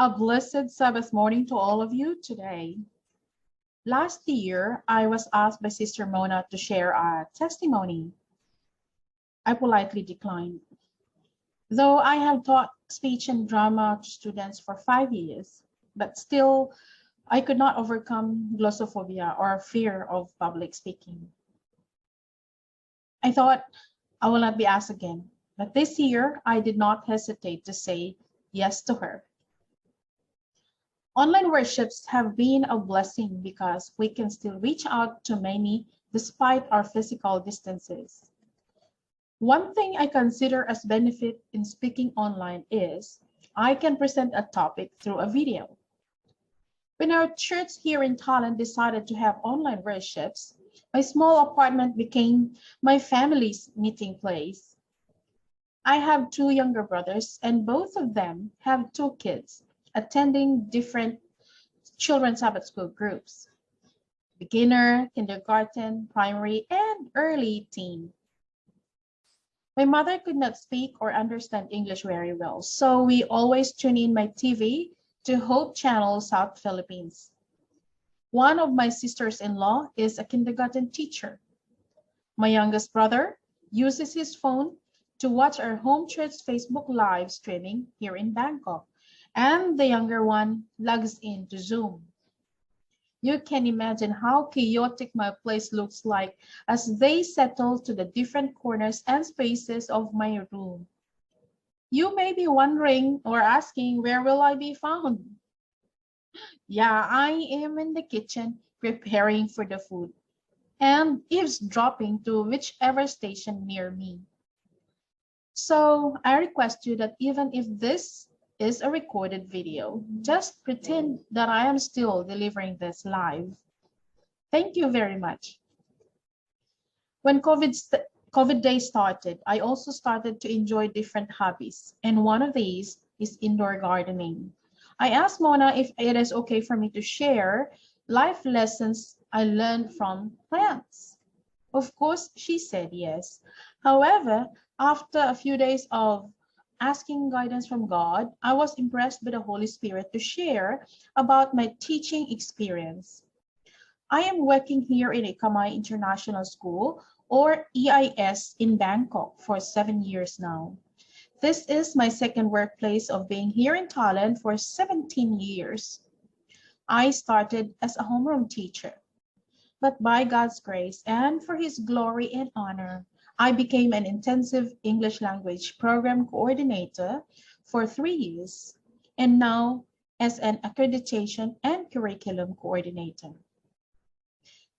A blessed Sabbath morning to all of you today. Last year, I was asked by Sister Mona to share a testimony. I politely declined. Though I have taught speech and drama to students for 5 years, but still I could not overcome glossophobia or fear of public speaking. I thought I will not be asked again, but this year I did not hesitate to say yes to her. Online worships have been a blessing because we can still reach out to many despite our physical distances. One thing I consider as benefit in speaking online is I can present a topic through a video. When our church here in Thailand decided to have online worships, my small apartment became my family's meeting place. I have 2 younger brothers and both of them have 2 kids attending different children's Sabbath school groups, beginner, kindergarten, primary, and early teen. My mother could not speak or understand English very well, so we always tune in my TV to Hope Channel South Philippines. One of my sisters-in-law is a kindergarten teacher. My youngest brother uses his phone to watch our home church Facebook live streaming here in Bangkok, and the younger one logs into Zoom. You can imagine how chaotic my place looks like as they settle to the different corners and spaces of my room. You may be wondering or asking, where will I be found? Yeah, I am in the kitchen preparing for the food and eavesdropping to whichever station near me. So I request you that even if this is a recorded video, just pretend that I am still delivering this live. Thank you very much. When COVID days started, I also started to enjoy different hobbies, and one of these is indoor gardening. I asked Mona if it is okay for me to share life lessons I learned from plants. Of course, she said yes. However, after a few days of asking guidance from God, I was impressed by the Holy Spirit to share about my teaching experience. I am working here in Ikamay International School, or EIS, in Bangkok for 7 years now. This is my second workplace of being here in Thailand for 17 years. I started as a homeroom teacher, but by God's grace and for His glory and honor, I became an intensive English language program coordinator for 3 years, and now as an accreditation and curriculum coordinator.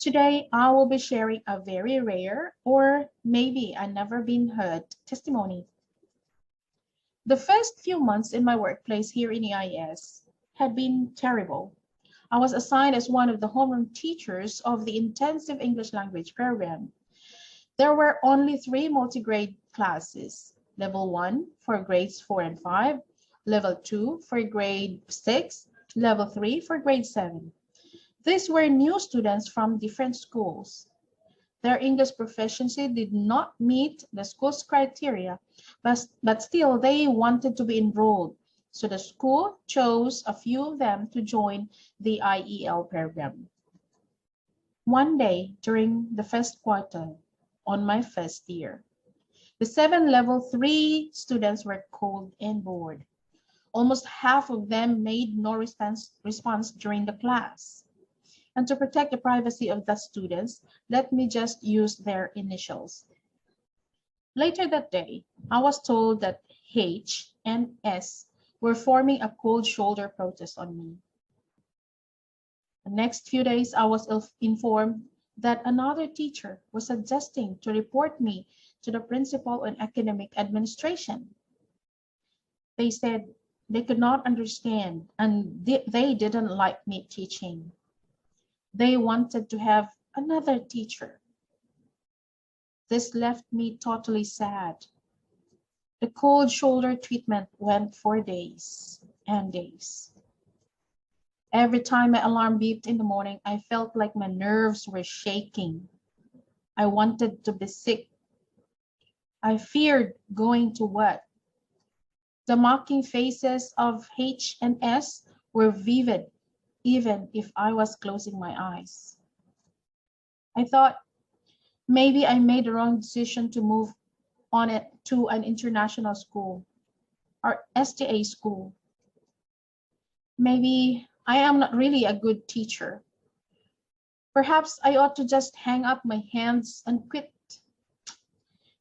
Today, I will be sharing a very rare or maybe a never been heard testimony. The first few months in my workplace here in EIS had been terrible. I was assigned as one of the homeroom teachers of the intensive English language program. There were only 3 multi-grade classes, level 1 for grades 4 and 5, level 2 for grade 6, level 3 for grade 7. These were new students from different schools. Their English proficiency did not meet the school's criteria, but still they wanted to be enrolled. So the school chose a few of them to join the IEL program. One day during the first quarter, on my first year, the 7 level 3 students were cold and bored. Almost half of them made no response during the class. And to protect the privacy of the students, let me just use their initials. Later that day, I was told that H and S were forming a cold shoulder protest on me. The next few days, I was informed that another teacher was suggesting to report me to the principal and academic administration. They said they could not understand and they didn't like me teaching. They wanted to have another teacher. This left me totally sad. The cold shoulder treatment went for days and days. Every time my alarm beeped in the morning, I felt like my nerves were shaking. I wanted to be sick. I feared going to work. The mocking faces of H and S were vivid, even if I was closing my eyes. I thought maybe I made the wrong decision to move on it to an international school or STA school. Maybe I am not really a good teacher. Perhaps I ought to just hang up my hands and quit.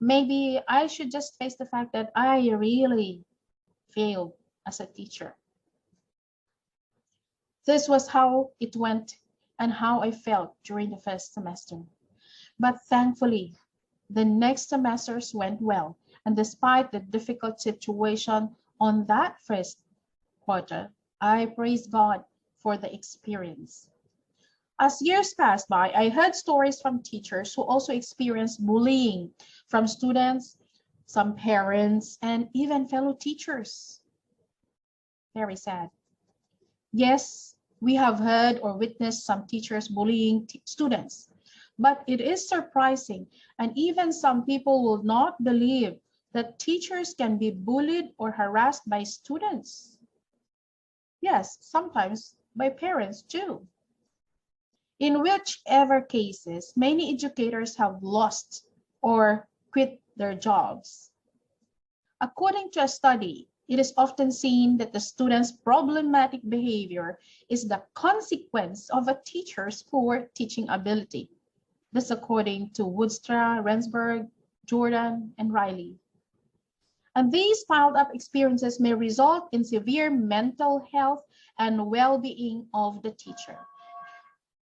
Maybe I should just face the fact that I really failed as a teacher. This was how it went and how I felt during the first semester. But thankfully, the next semesters went well. And despite the difficult situation on that first quarter, I praise God for the experience. As years passed by, I heard stories from teachers who also experienced bullying from students, some parents, and even fellow teachers. Very sad. Yes, we have heard or witnessed some teachers bullying students, but it is surprising, and even some people will not believe that teachers can be bullied or harassed by students. Yes, sometimes by parents too. In whichever cases, many educators have lost or quit their jobs. According to a study, it is often seen that the student's problematic behavior is the consequence of a teacher's poor teaching ability. This according to Woodstra, Rensburg, Jordan, and Riley. And these piled up experiences may result in severe mental health and well-being of the teacher.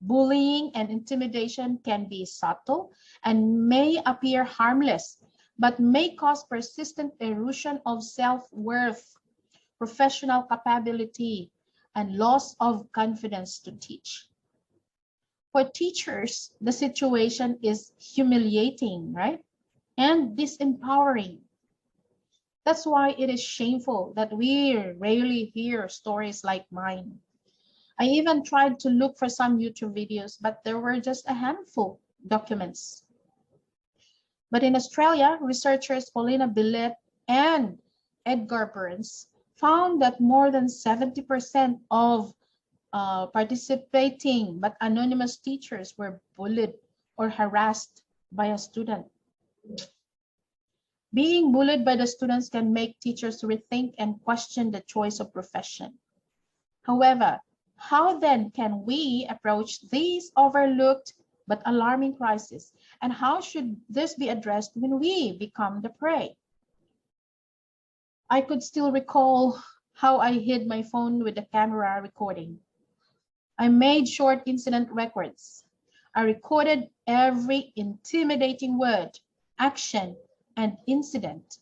Bullying and intimidation can be subtle and may appear harmless, but may cause persistent erosion of self-worth, professional capability, and loss of confidence to teach. For teachers, the situation is humiliating, right? And disempowering. That's why it is shameful that we rarely hear stories like mine. I even tried to look for some YouTube videos, but there were just a handful of documents. But in Australia, researchers Paulina Billett and Edgar Burns found that more than 70% of participating but anonymous teachers were bullied or harassed by a student. Being bullied by the students can make teachers rethink and question the choice of profession. However, how then can we approach these overlooked but alarming crises? And how should this be addressed when we become the prey? I could still recall how I hid my phone with the camera recording. I made short incident records. I recorded every intimidating word, action, and incident.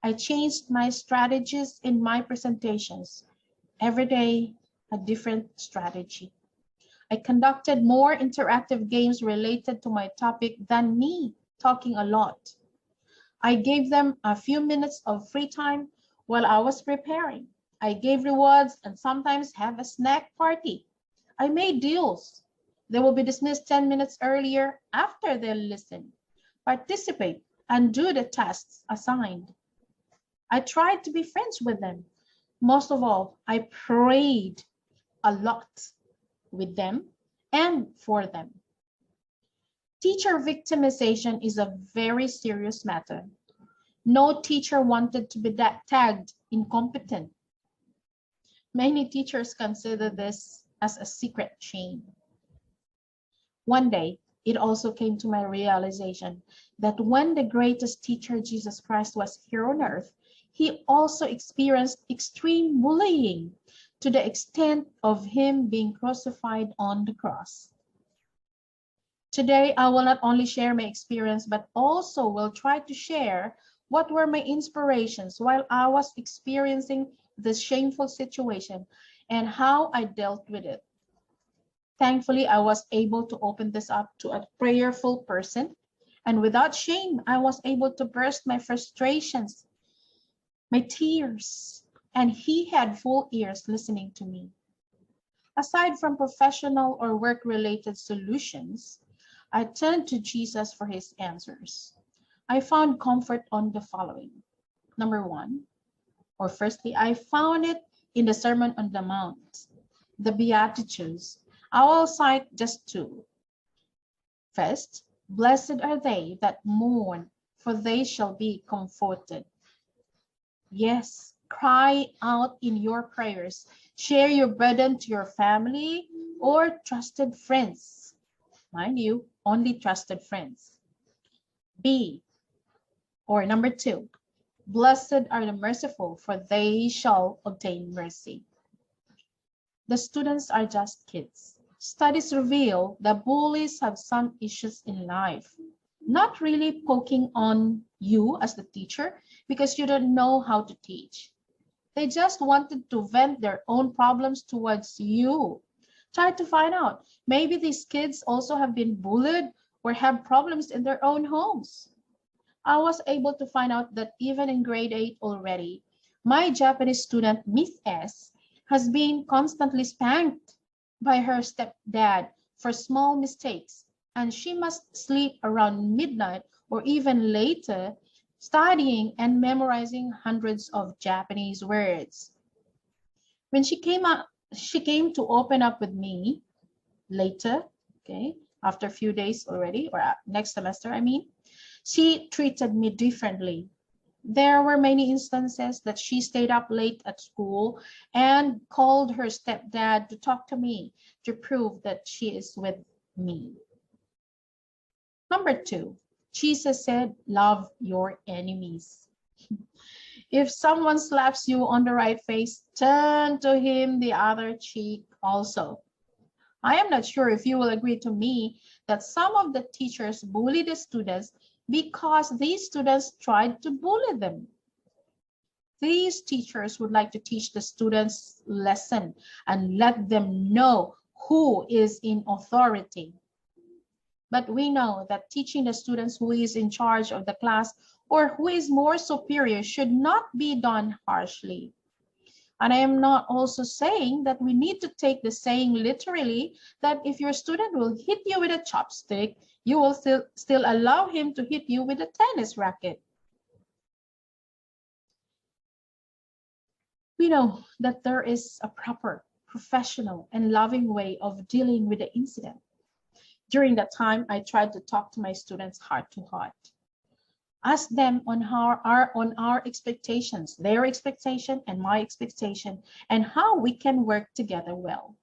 I changed my strategies in my presentations. Every day, a different strategy. I conducted more interactive games related to my topic than me talking a lot. I gave them a few minutes of free time while I was preparing. I gave rewards and sometimes have a snack party. I made deals. They will be dismissed 10 minutes earlier after they listen, participate, and do the tasks assigned. I tried to be friends with them. Most of all, I prayed a lot with them and for them. Teacher victimization is a very serious matter. No teacher wanted to be tagged incompetent. Many teachers consider this as a secret shame. One day, it also came to my realization that when the greatest teacher, Jesus Christ, was here on earth, he also experienced extreme bullying to the extent of him being crucified on the cross. Today, I will not only share my experience, but also will try to share what were my inspirations while I was experiencing this shameful situation and how I dealt with it. Thankfully, I was able to open this up to a prayerful person, and without shame, I was able to burst my frustrations, my tears, and he had full ears listening to me. Aside from professional or work-related solutions, I turned to Jesus for his answers. I found comfort on the following. Number one, or firstly, I found it in the Sermon on the Mount, the Beatitudes. I will cite just two. First, blessed are they that mourn, for they shall be comforted. Yes, cry out in your prayers. Share your burden to your family or trusted friends. Mind you, only trusted friends. B, or number two, blessed are the merciful, for they shall obtain mercy. The students are just kids. Studies reveal that bullies have some issues in life, not really poking on you as the teacher because you don't know how to teach. They just wanted to vent their own problems towards you. Try to find out. Maybe these kids also have been bullied or have problems in their own homes. I was able to find out that even in grade 8 already, my Japanese student, Miss S, has been constantly spanked by her stepdad for small mistakes, and she must sleep around midnight or even later studying and memorizing hundreds of Japanese words. When she came to open up with me later, okay, after a few days already, or next semester, I mean, she treated me differently. There were many instances that she stayed up late at school and called her stepdad to talk to me to prove that she is with me. Number two, Jesus said, love your enemies. If someone slaps you on the right face, turn to him the other cheek also. I am not sure if you will agree to me that some of the teachers bully the students because these students tried to bully them. These teachers would like to teach the students lesson and let them know who is in authority. But we know that teaching the students who is in charge of the class or who is more superior should not be done harshly. And I am not also saying that we need to take the saying literally, that if your student will hit you with a chopstick, you will still allow him to hit you with a tennis racket. We know that there is a proper, professional, and loving way of dealing with the incident. During that time, I tried to talk to my students heart to heart. Ask them on our expectations, their expectation and my expectation, and how we can work together well.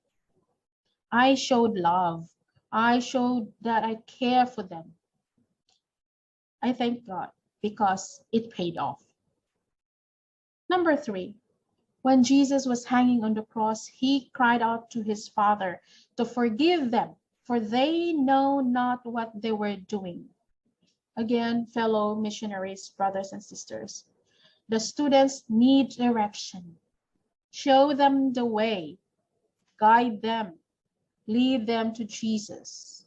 I showed love. I showed that I care for them. I thank God because it paid off. Number three, when Jesus was hanging on the cross, he cried out to his Father to forgive them, for they know not what they were doing. Again, fellow missionaries, brothers and sisters, the students need direction. Show them the way, guide them, lead them to Jesus.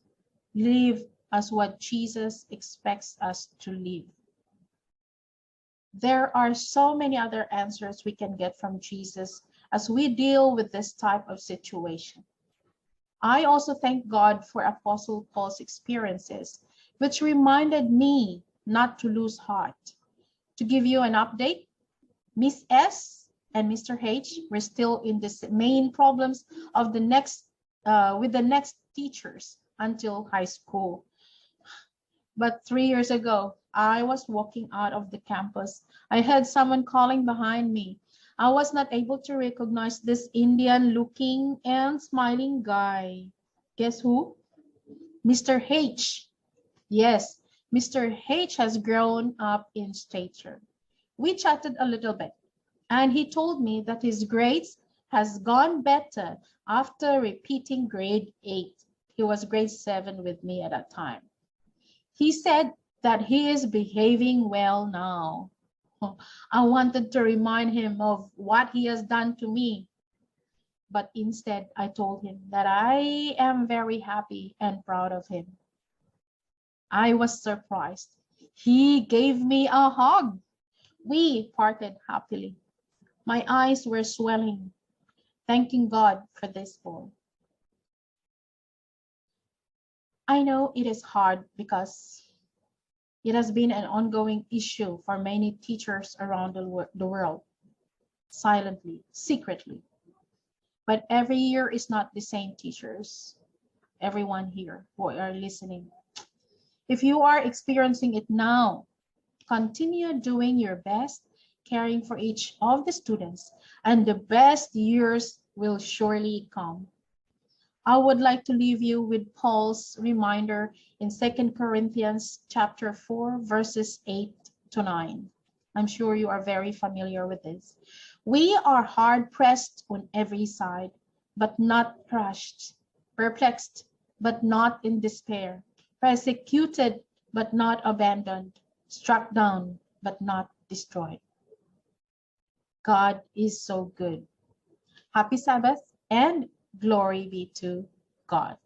Live as what Jesus expects us to live. There are so many other answers we can get from Jesus as we deal with this type of situation. I also thank God for Apostle Paul's experiences, which reminded me not to lose heart. To give you an update, Miss S and Mr. H were still in the main problems of the next with the next teachers until high school. But 3 years ago, I was walking out of the campus. I heard someone calling behind me. I was not able to recognize this Indian-looking and smiling guy. Guess who? Mr. H. Yes, Mr. H has grown up in stature. We chatted a little bit, and he told me that his grades has gone better after repeating grade 8. He was grade 7 with me at that time. He said that he is behaving well now. I wanted to remind him of what he has done to me, but instead I told him that I am very happy and proud of him. I was surprised. He gave me a hug. We parted happily. My eyes were swelling, thanking God for this boy. I know it is hard because it has been an ongoing issue for many teachers around the world. silently, secretly. But every year is not the same, teachers. Everyone here who are listening. If you are experiencing it now, continue doing your best, caring for each of the students, and the best years will surely come. I would like to leave you with Paul's reminder in 2 Corinthians chapter 4, verses 8 to 9. I'm sure you are very familiar with this. We are hard pressed on every side, but not crushed, perplexed, but not in despair, persecuted, but not abandoned, struck down, but not destroyed. God is so good. Happy Sabbath and glory be to God.